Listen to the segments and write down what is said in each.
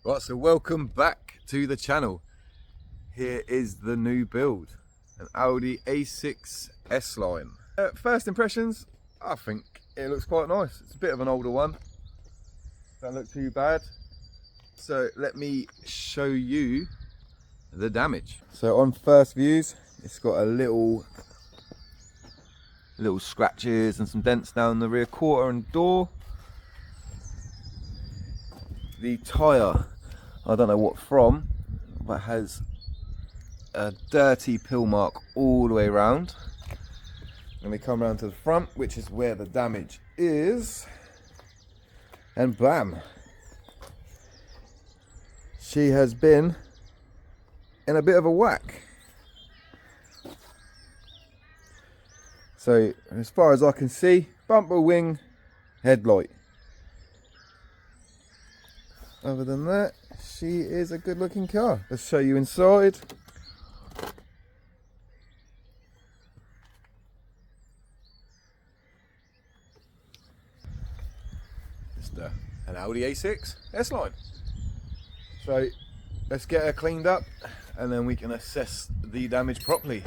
Right, so welcome back to the channel. Here is the new build, an Audi A6 S-line. First impressions, I think it looks quite nice. It's a bit of an older one, don't look too bad. So let me show you the damage. So on first views, it's got a little scratches and some dents down the rear quarter and door. The tyre, I don't know what from, but has a dirty pill mark all the way around. And we come around to the front, which is where the damage is, and bam, she has been in a bit of a whack. So as far as I can see, bumper, wing, headlight. Other than that, she is a good looking car. Let's show you inside. Just an Audi A6 S-line. So let's get her cleaned up and then we can assess the damage properly.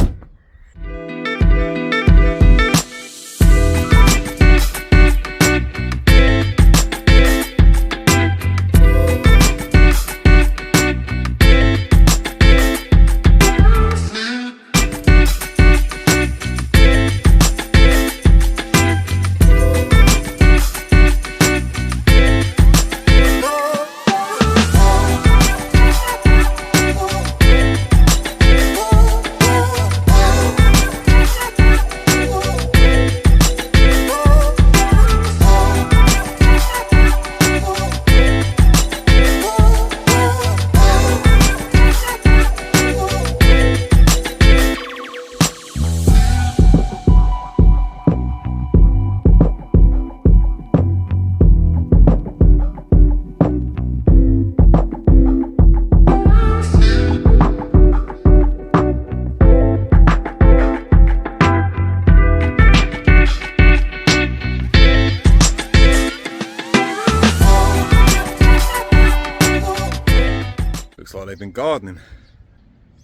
Looks like they've been gardening.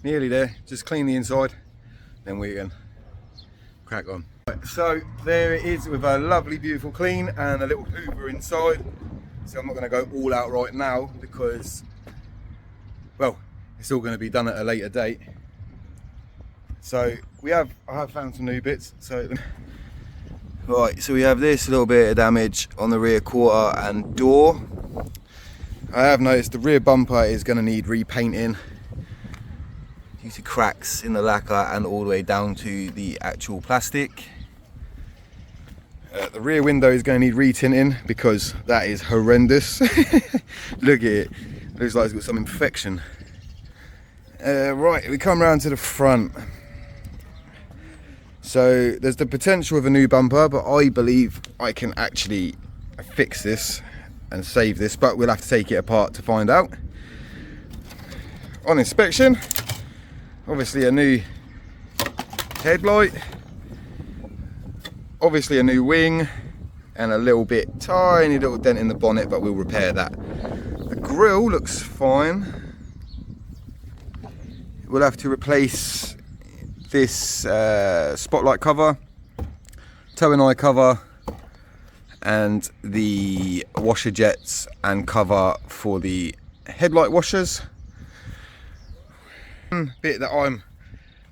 Nearly there, just clean the inside, then we can crack on. Right, so there it is with a lovely beautiful clean and a little hoover inside. So I'm not going to go all out right now because, well, it's all going to be done at a later date. So I have found some new bits. So right, so we have this little bit of damage on the rear quarter and door. I have noticed the rear bumper is going to need repainting due to cracks in the lacquer and all the way down to the actual plastic. The rear window is going to need retinting because that is horrendous. Look at it, looks like it's got some infection. Right, we come around to the front. So there's the potential of a new bumper, but I believe I can actually fix this and save this, but we'll have to take it apart to find out. On inspection, obviously a new headlight, obviously a new wing, and a tiny little dent in the bonnet, but we'll repair that. The grille looks fine. We'll have to replace this spotlight cover, tow and eye cover, and the washer jets and cover for the headlight washers. Bit that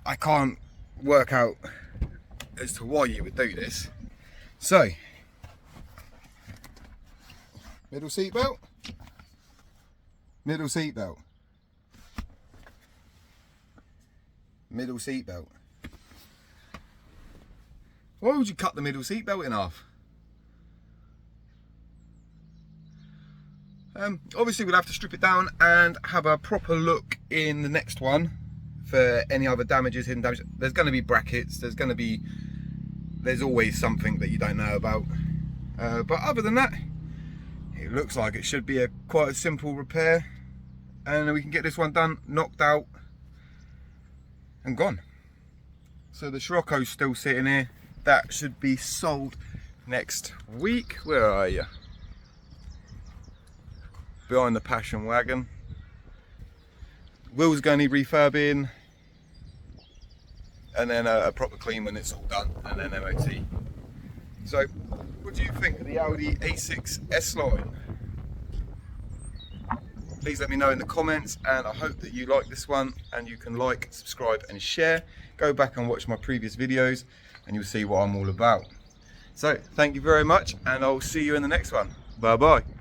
I can't work out as to why you would do this. So, middle seat belt, middle seat belt, middle seat belt. Why would you cut the middle seat belt in half? Obviously we'll have to strip it down and have a proper look in the next one for any other damages, hidden damage. There's going to be brackets, there's always something that you don't know about. But other than that, it looks like it should be quite a simple repair, and we can get this one done, knocked out and gone. So the Scirocco's still sitting here. That should be sold next week. Where are you? behind the passion wagon. Wheels going to need refurbing, and then a proper clean when it's all done, and then MOT. So what do you think of the Audi A6 S-line? Please let me know in the comments, and I hope that you like this one, and you can like, subscribe and share. Go back and watch my previous videos and you'll see what I'm all about. So thank you very much, and I'll see you in the next one. Bye bye.